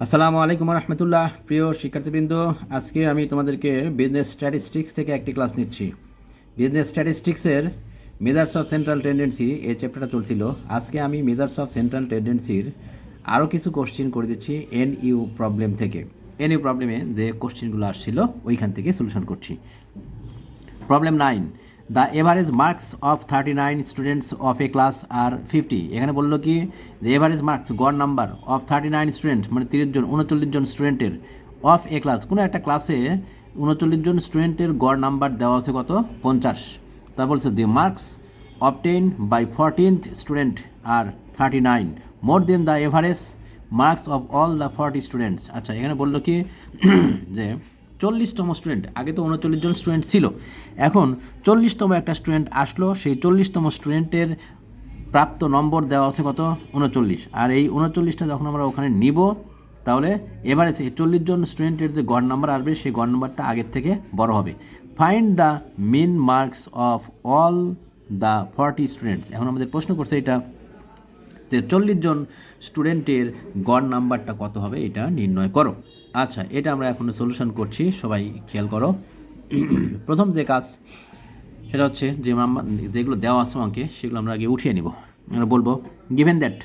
আসসালামু আলাইকুম রহমতুল্লাহ। প্রিয় শিক্ষার্থীবৃন্দ, আজকে আমি তোমাদেরকে বিজনেস স্ট্যাটিস্টিক্স থেকে একটি ক্লাস নিচ্ছি। বিজনেস স্ট্যাটিস্টিক্সের মেজার্স অফ সেন্ট্রাল টেন্ডেন্সি এই চ্যাপ্টারটা চলছিল। আজকে আমি মেজার্স অফ সেন্ট্রাল টেন্ডেন্সির আরও কিছু কোশ্চিন করে দিচ্ছি এনইউ প্রবলেম থেকে। এনইউ প্রবলেমে যে কোশ্চিনগুলো আসছিল ওইখান থেকে সলিউশন করছি। Problem 9, the average marks of 39 students of a class আর 50। এখানে বললো কি দ্য এভারেজ মার্কস গড় নাম্বার অফ 39 স্টুডেন্ট মানে 39 জন স্টুডেন্টের অফ এ ক্লাস, কোনো একটা ক্লাসে 39 জন স্টুডেন্টের গড় নাম্বার দেওয়া আছে কত 50। তা বলছে the marks obtain by 14th student আর 39 more than the average marks of all the 40 students. আচ্ছা, এখানে বললো কি যে 40তম স্টুডেন্ট, আগে তো 39 জন স্টুডেন্ট ছিল, এখন 40তম একটা স্টুডেন্ট আসলো, সেই 40তম স্টুডেন্টের প্রাপ্ত নম্বর দেওয়া আছে কত 39। আর এই 39টা যখন আমরা ওখানে নিব তাহলে এবারে 40 জন স্টুডেন্টের যে গড় নাম্বার আসবে সেই গড় নাম্বারটা আগের থেকে বড় হবে। Find the mean marks of all the 40 students. এখন আমাদের প্রশ্ন করছে এটা যে 40 জন স্টুডেন্টের গড় নাম্বারটা কত হবে এটা নির্ণয় করো। আচ্ছা, এটা আমরা এখন সলিউশন করছি, সবাই খেয়াল করো। প্রথম যে কাজ সেটা হচ্ছে যে নাম্বার যেগুলো দেওয়া আছে অঙ্কে সেগুলো আমরা আগে উঠিয়ে নিব। আমরা বলবো গিভেন দ্যাট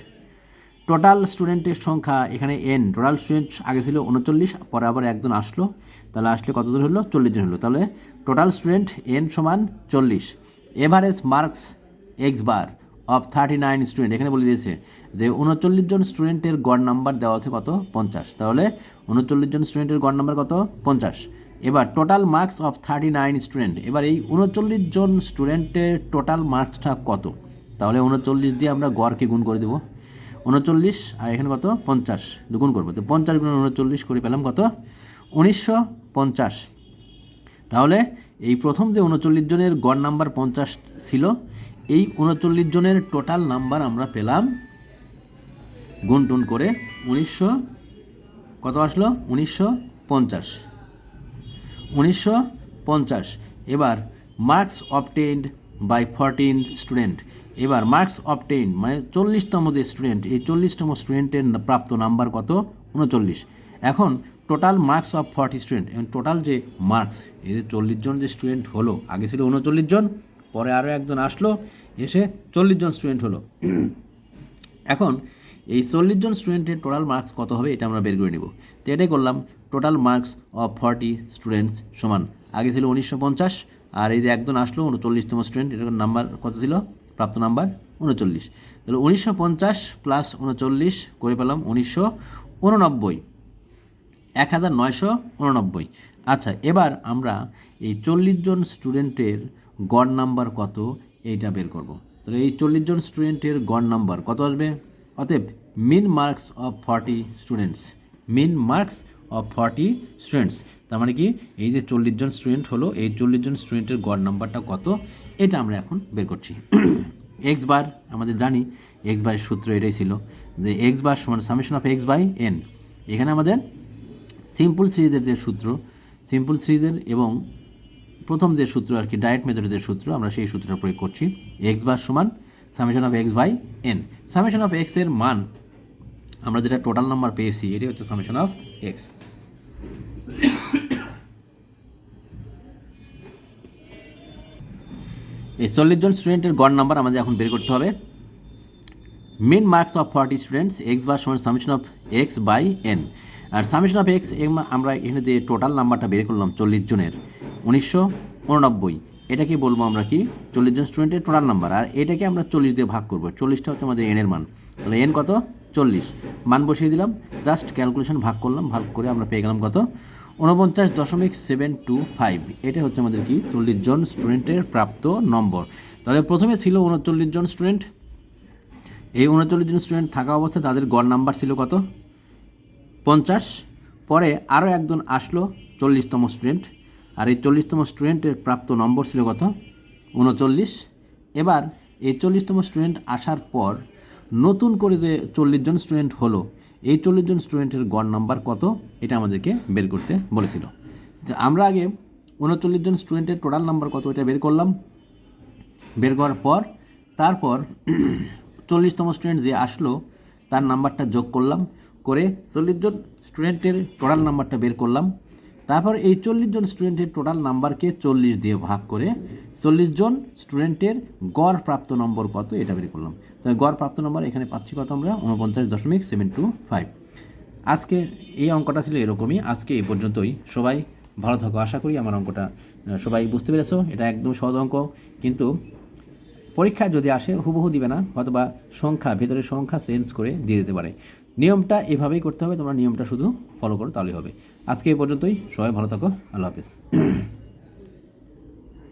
টোটাল স্টুডেন্টের সংখ্যা, এখানে এন টোটাল স্টুডেন্ট আগে ছিল 39, পরে আবার একজন আসলো, তাহলে আসলে কতজন হলো 40 জন হলো, তাহলে টোটাল স্টুডেন্ট এন সমান 40। Average marks x bar of 39 student, এখানে বলে দিয়েছে যে 39 জন স্টুডেন্টের গড় নাম্বার দেওয়া আছে কত 50, তাহলে 39 জন স্টুডেন্টের গড় নাম্বার কত 50। এবার টোটাল মার্কস অফ 39 স্টুডেন্ট, এবার এই 39 জন স্টুডেন্টের টোটাল মার্কসটা কত, তাহলে 39 দিয়ে আমরা গড়কে গুণ করে দেবো। 39 আর এখানে কত 50 গুণ করবো, তো 50 গুণ 39 করে পেলাম কত 1950। তাহলে এই প্রথম যে 39 জনের গড় নাম্বার 50 ছিল, এই 39 জনের টোটাল নাম্বার আমরা পেলাম গুণ টুন করে 1900 কত আসলো 1950। এবার মার্কস অবটেইনড বাই 14 স্টুডেন্ট, এবার মার্কস অবটেইন মানে 40তম যে স্টুডেন্ট, এই 40তম স্টুডেন্টের প্রাপ্ত নাম্বার কত 39। এখন টোটাল মার্কস অফ 40 স্টুডেন্ট, এবং টোটাল যে মার্কস এই যে 40 জন যে স্টুডেন্ট হলো, আগে ছিল 39 জন, পরে আরও একজন আসলো, এসে 40 জন স্টুডেন্ট হলো। এখন এই 40 জন স্টুডেন্টের টোটাল মার্কস কত হবে এটা আমরা বের করে নেব। তো এটাই করলাম, টোটাল মার্কস অফ 40 স্টুডেন্টস সমান, আগে ছিল 1950, আর এই যে একজন আসলো 39তম স্টুডেন্ট, এটার নাম্বার কত ছিল প্রাপ্ত নাম্বার 39, তাহলে 1950 প্লাস 39 করে পেলাম 1989, 1989। আচ্ছা, এবার আমরা এই 40 জন স্টুডেন্টের গড় নাম্বার কত এইটা বের করব। তাহলে এই 40 জন স্টুডেন্টের গড় নাম্বার কত আসবে, অতএব mean marks of 40 students, mean marks of 40 students, তার মানে কি এই যে 40 জন স্টুডেন্ট হলো, এই 40 জন স্টুডেন্টের গড় নাম্বারটা কত এটা আমরা এখন বের করছি। এক্স বার আমাদের জানি, এক্স বারের সূত্র এটাই ছিল যে এক্স বার সমান summation of x by n. এখানে আমাদের সিম্পল সিরিজের যে সূত্র, সিম্পল সিরিজের এবং প্রথম যে সূত্র আর কি ডাইরেক্ট মেথডের যে সূত্র, আমরা সেই সূত্রটা প্রয়োগ করছি। এক্স বার সমান summation of x by n. Summation of x এর মান আমরা যেটা টোটাল নাম্বার পেয়েছি এটাই হচ্ছে সামেশন অফ এক্স। এই 40 জন স্টুডেন্টের গড় নাম্বার আমাদের এখন বের করতে হবে। Mean marks of 40 students x bar সমান summation of x by n. আর সামেশন অফ এক্স আমরা এখানে যে টোটাল নাম্বারটা বের করলাম 40 জনের 1989, এটাকে বলবো আমরা কি 40 জন স্টুডেন্টের টোটাল নাম্বার, আর এটাকে আমরা 40 দিয়ে ভাগ করবো, 40টা হচ্ছে আমাদের এনের মান, তাহলে এন কত 40, মান বসিয়ে দিলাম, জাস্ট ক্যালকুলেশন ভাগ করলাম, ভাগ করে আমরা পেয়ে গেলাম কত 49.725। এটা হচ্ছে আমাদের কি 40 জন স্টুডেন্টের প্রাপ্ত নম্বর। তাহলে প্রথমে ছিল 39 জন স্টুডেন্ট, এই 39 জন স্টুডেন্ট থাকা অবস্থায় তাদের গড় নাম্বার ছিল কত 50, পরে আরও একজন আসলো 40তম স্টুডেন্ট, আর এই 40তম স্টুডেন্টের প্রাপ্ত নম্বর ছিল কত 39। এবার এই 40তম স্টুডেন্ট আসার পর নতুন করে যে 40 জন স্টুডেন্ট হলো, এই 40 জন স্টুডেন্টের গড় নাম্বার কত এটা আমাদেরকে বের করতে বলেছিল। আমরা আগে 39 জন স্টুডেন্টের টোটাল নাম্বার কত এটা বের করলাম, বের করার পর তারপর 40তম স্টুডেন্ট যে আসলো তার নাম্বারটা যোগ করলাম, করে 40 জন স্টুডেন্টের টোটাল নাম্বারটা বের করলাম। তারপর এই 40 জন স্টুডেন্টের টোটাল নাম্বারকে 40 দিয়ে ভাগ করে 40 জন স্টুডেন্টের গড় প্রাপ্ত নম্বর কত এটা বের করলাম। তো গড় প্রাপ্ত নম্বর এখানে পাচ্ছি কত আমরা 49.725। আজকে এই অঙ্কটা ছিল এরকমই। আজকে এই পর্যন্তই। সবাই ভালো থাকো। আশা করি আমার অঙ্কটা সবাই বুঝতে পেরেছো। এটা একদম সহজ অঙ্ক, কিন্তু পরীক্ষায় যদি আসে হুবহু দিবে না, অথবা সংখ্যা ভেতরে সংখ্যা চেঞ্জ করে দিয়ে দিতে পারে। নিয়মটা এভাবেই করতে হবে, তোমরা নিয়মটা শুধু ফলো করো তাহলেই হবে। আজকে এই পর্যন্তই। সবাই ভালো থাকো। আল্লাহ হাফেজ।